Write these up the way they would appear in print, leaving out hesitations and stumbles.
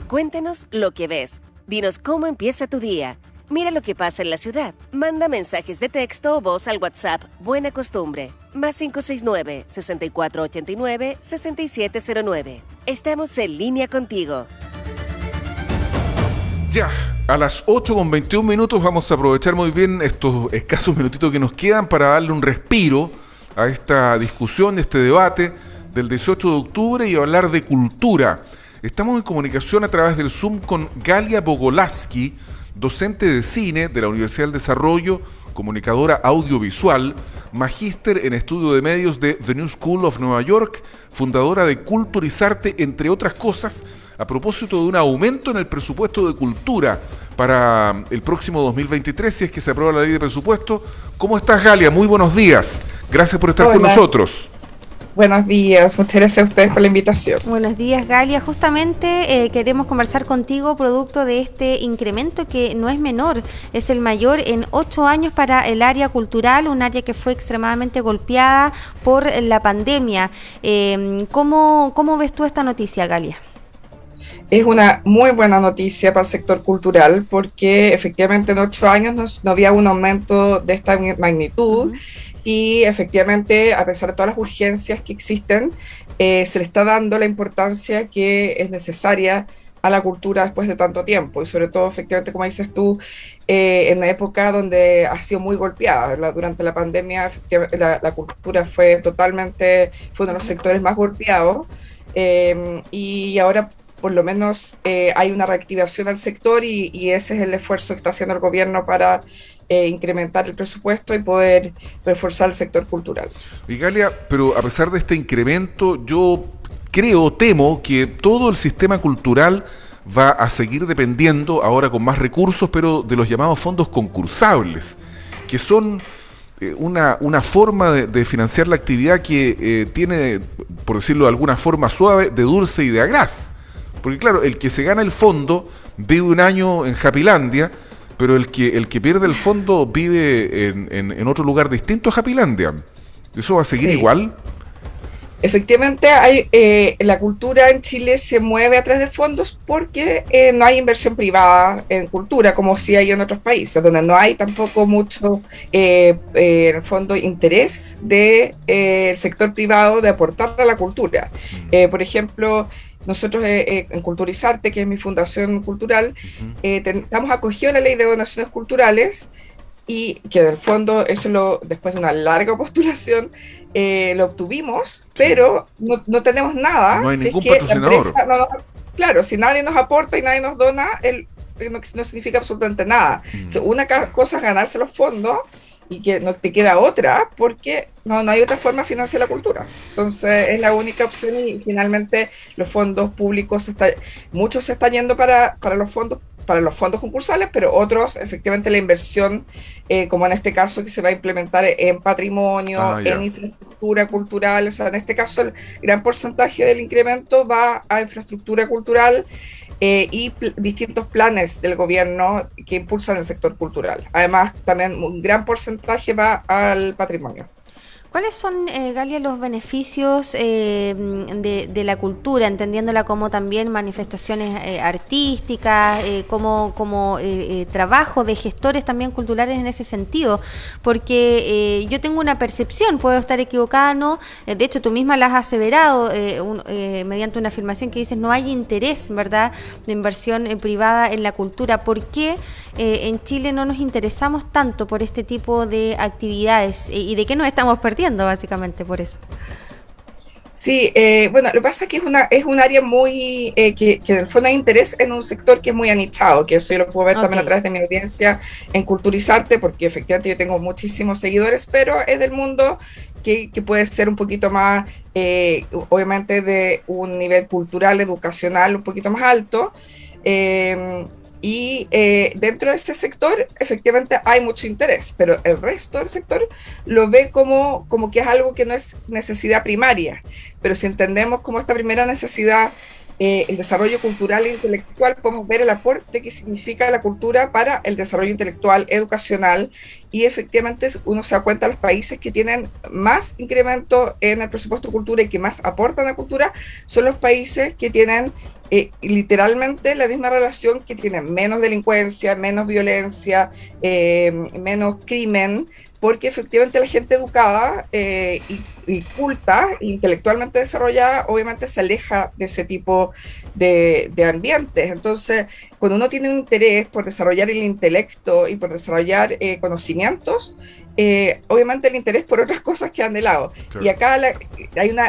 Cuéntanos lo que ves. Dinos cómo empieza tu día. Mira lo que pasa en la ciudad. Manda mensajes de texto o voz al WhatsApp. Buena costumbre. Más 569-6489-6709. Estamos en línea contigo. Ya, a las 8:21 vamos a aprovechar muy bien estos escasos minutitos que nos quedan para darle un respiro a esta discusión, este debate del 18 de octubre y hablar de cultura. Estamos en comunicación a través del Zoom con Galia Bogolaski, docente de cine de la Universidad del Desarrollo, comunicadora audiovisual, magíster en estudio de medios de The New School of Nueva York, fundadora de Culturizarte, entre otras cosas, a propósito de un aumento en el presupuesto de cultura para el próximo 2023, si es que se aprueba la ley de presupuesto. ¿Cómo estás, Galia? Muy buenos días. Gracias por estar con nosotros. Buenos días, muchas gracias a ustedes por la invitación. Buenos días, Galia. Justamente queremos conversar contigo producto de este incremento que no es menor, es el mayor en 8 años para el área cultural, un área que fue extremadamente golpeada por la pandemia. ¿Cómo ves tú esta noticia, Galia? Es una muy buena noticia para el sector cultural porque efectivamente en 8 años no había un aumento de esta magnitud. Y efectivamente, a pesar de todas las urgencias que existen, se le está dando la importancia que es necesaria a la cultura después de tanto tiempo. Y sobre todo, efectivamente, como dices tú, en una época donde ha sido muy golpeada, ¿verdad? Durante la pandemia, la cultura fue uno de los sectores más golpeados. Y ahora, por lo menos, hay una reactivación del sector y ese es el esfuerzo que está haciendo el gobierno para incrementar el presupuesto y poder reforzar el sector cultural. Y Galia, pero a pesar de este incremento, yo temo que todo el sistema cultural va a seguir dependiendo, ahora con más recursos, pero de los llamados fondos concursables, que son una forma de financiar la actividad que tiene, por decirlo de alguna forma suave, de dulce y de agraz. Porque claro, el que se gana el fondo vive un año en Happylandia, pero el que pierde el fondo vive en otro lugar distinto a Happylandia. ¿Eso va a seguir igual? Efectivamente, la cultura en Chile se mueve a través de fondos porque no hay inversión privada en cultura, como sí hay en otros países, donde no hay tampoco mucho, en el fondo, interés del sector privado de aportar a la cultura. Por ejemplo, nosotros en Culturizarte, que es mi fundación cultural, estamos acogidos a la ley de donaciones culturales y que en el fondo después de una larga postulación lo obtuvimos, pero no tenemos nada. No hay ningún patrocinador. Claro, si nadie nos aporta y nadie nos dona, no significa absolutamente nada. O sea, una cosa es ganarse los fondos y que no te queda otra, porque no hay otra forma de financiar la cultura. Entonces es la única opción y finalmente los fondos públicos, muchos se están yendo para los fondos concursales, pero otros, efectivamente, la inversión, como en este caso, que se va a implementar en patrimonio, en infraestructura cultural. O sea, en este caso, el gran porcentaje del incremento va a infraestructura cultural y distintos planes del gobierno que impulsan el sector cultural. Además, también un gran porcentaje va al patrimonio. ¿Cuáles son, Galia, los beneficios de la cultura, entendiéndola como también manifestaciones artísticas, como trabajo de gestores también culturales en ese sentido? Porque yo tengo una percepción, puedo estar equivocada, ¿no? De hecho, tú misma la has aseverado mediante una afirmación que dices no hay interés, ¿verdad?, de inversión privada en la cultura. ¿Por qué en Chile no nos interesamos tanto por este tipo de actividades y de qué nos estamos perdiendo, básicamente, por eso? Sí, bueno, lo que pasa es que es un área muy, que en el fondo hay interés en un sector que es muy anichado, que eso yo lo puedo ver también a través de mi audiencia en Culturizarte, porque efectivamente yo tengo muchísimos seguidores, pero es del mundo que puede ser un poquito más, obviamente de un nivel cultural, educacional un poquito más alto, y dentro de este sector efectivamente hay mucho interés, pero el resto del sector lo ve como que es algo que no es necesidad primaria. Pero si entendemos como esta primera necesidad el desarrollo cultural e intelectual, podemos ver el aporte que significa la cultura para el desarrollo intelectual, educacional, y efectivamente uno se da cuenta de los países que tienen más incremento en el presupuesto de cultura y que más aportan a cultura, son los países que tienen literalmente la misma relación, que tienen menos delincuencia, menos violencia, menos crimen, porque efectivamente la gente educada y culta, intelectualmente desarrollada, obviamente se aleja de ese tipo de ambientes. Entonces, cuando uno tiene un interés por desarrollar el intelecto y por desarrollar conocimientos, obviamente el interés por otras cosas quedan de lado. Claro. Y acá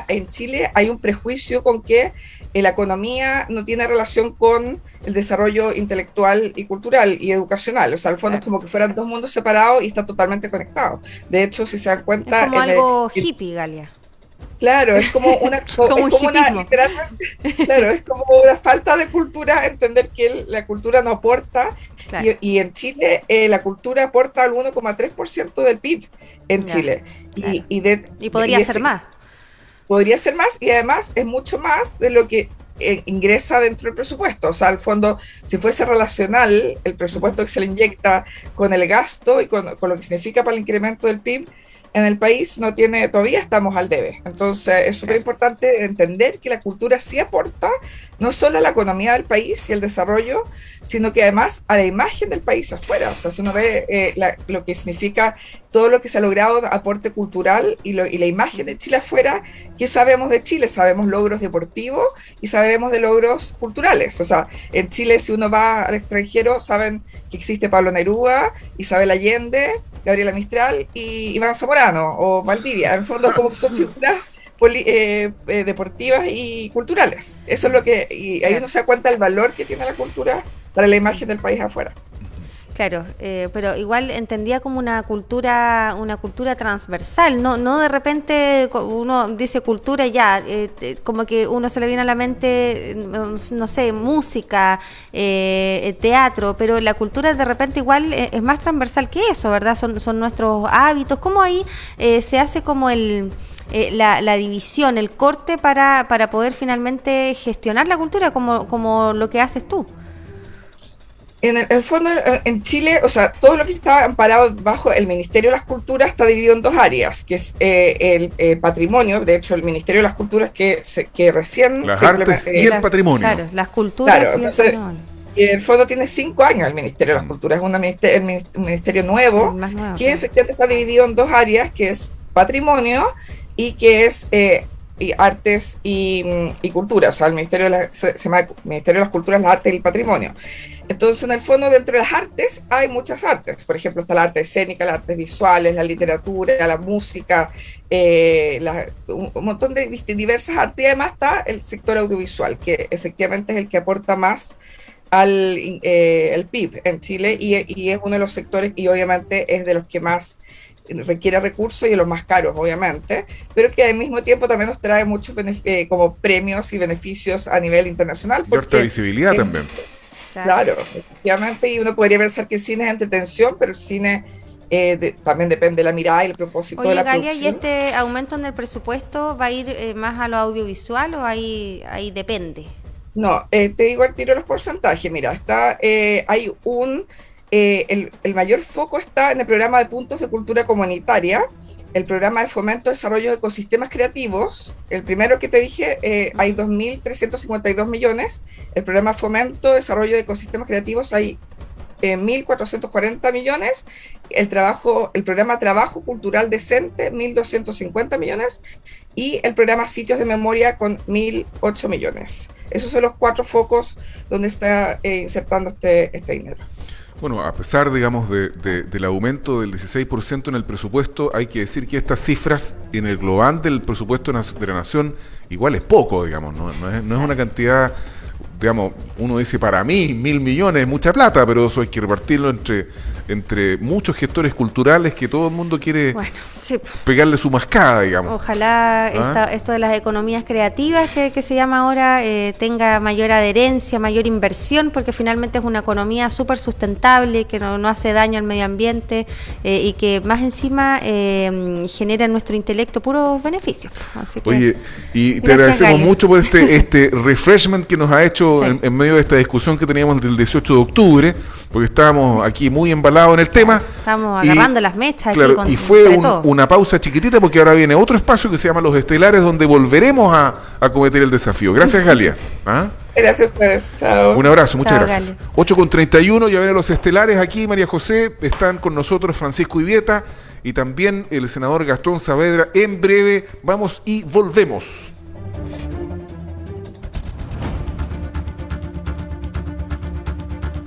en Chile hay un prejuicio con que la economía no tiene relación con el desarrollo intelectual y cultural y educacional. O sea, al fondo es como que fueran dos mundos separados y están totalmente conectados. De hecho, si se dan cuenta... Es como algo hippie, Galia. Claro, es como una... claro, es como una falta de cultura, entender que la cultura no aporta. Claro. Y en Chile la cultura aporta al 1,3% del PIB en Chile. Claro. Y podría ser más. Podría ser más, y además es mucho más de lo que ingresa dentro del presupuesto. O sea, al fondo, si fuese relacional el presupuesto que se le inyecta con el gasto y con lo que significa para el incremento del PIB en el país, todavía estamos al debe. Entonces es súper importante entender que la cultura sí aporta no solo a la economía del país y el desarrollo, sino que además a la imagen del país afuera. O sea, si uno ve lo que significa todo lo que se ha logrado, aporte cultural y la imagen de Chile afuera, ¿qué sabemos de Chile? Sabemos logros deportivos y sabemos de logros culturales. O sea, en Chile, si uno va al extranjero, saben que existe Pablo Neruda, Isabel Allende, Gabriela Mistral y Iván Zamorano o Valdivia. En el fondo, como que son figuras deportivas y culturales. Eso es lo que... Y ahí uno se da cuenta del valor que tiene la cultura para la imagen del país afuera. Claro, pero igual entendía como una cultura transversal, no de repente uno dice cultura ya, como que uno se le viene a la mente, no sé, música, teatro, pero la cultura de repente igual es más transversal que eso, ¿verdad? Son nuestros hábitos. ¿Cómo ahí se hace como la división, el corte para poder finalmente gestionar la cultura como lo que haces tú? En el fondo, en Chile, o sea, todo lo que está amparado bajo el Ministerio de las Culturas está dividido en dos áreas, que es el patrimonio. De hecho, el Ministerio de las Culturas que recién... Las artes y el patrimonio. Claro, las culturas y el patrimonio. Y en el fondo tiene 5 años el Ministerio de las Culturas, es un ministerio nuevo, que efectivamente está dividido en dos áreas, que es patrimonio y que es... y artes y cultura. O sea, el Ministerio se llama Ministerio de las Culturas, las Artes y el Patrimonio. Entonces, en el fondo, dentro de las artes hay muchas artes. Por ejemplo, está la arte escénica, las artes visuales, la literatura, la música, un montón de diversas artes. Y además está el sector audiovisual, que efectivamente es el que aporta más al el PIB en Chile y es uno de los sectores, y obviamente es de los que más requiere recursos y de los más caros, obviamente, pero que al mismo tiempo también nos trae muchos como premios y beneficios a nivel internacional. Y harta visibilidad también. Claro, efectivamente, y uno podría pensar que el cine es entretención, pero el cine también depende de la mirada y el propósito de la Galia, producción. ¿Y este aumento en el presupuesto va a ir más a lo audiovisual o ahí depende? No, te digo al tiro los porcentajes. Mira, hay el mayor foco está en el programa de puntos de cultura comunitaria, el programa de fomento de desarrollo de ecosistemas creativos. El primero que te dije, hay 2.352 millones. El programa de fomento de desarrollo de ecosistemas creativos hay 1.440 millones. El programa Trabajo Cultural Decente, 1.250 millones. Y el programa Sitios de Memoria con 1.008 millones. Esos son los 4 focos donde está insertando este dinero. Bueno, a pesar, digamos, del aumento del 16% en el presupuesto, hay que decir que estas cifras en el global del presupuesto de la nación igual es poco, digamos, no es una cantidad digamos, uno dice, para mí 1.000 millones es mucha plata, pero eso hay que repartirlo entre muchos gestores culturales que todo el mundo quiere pegarle su mascada, digamos. Ojalá esto de las economías creativas que se llama ahora tenga mayor adherencia, mayor inversión, porque finalmente es una economía súper sustentable, que no hace daño al medio ambiente y que más encima genera en nuestro intelecto puros beneficios. Así que, oye, y te agradecemos mucho por este refreshment que nos ha hecho en medio de esta discusión que teníamos del 18 de octubre, porque estábamos aquí muy embalados en el tema. Estamos agarrando las mechas. Claro, aquí y fue una pausa chiquitita porque ahora viene otro espacio que se llama Los Estelares, donde volveremos a cometer el desafío. Gracias, Galia. Gracias a ustedes. Chao. Un abrazo, muchas gracias. Galia. 8:31, ya vienen Los Estelares aquí, María José. Están con nosotros Francisco Ivieta y también el senador Gastón Saavedra. En breve vamos y volvemos.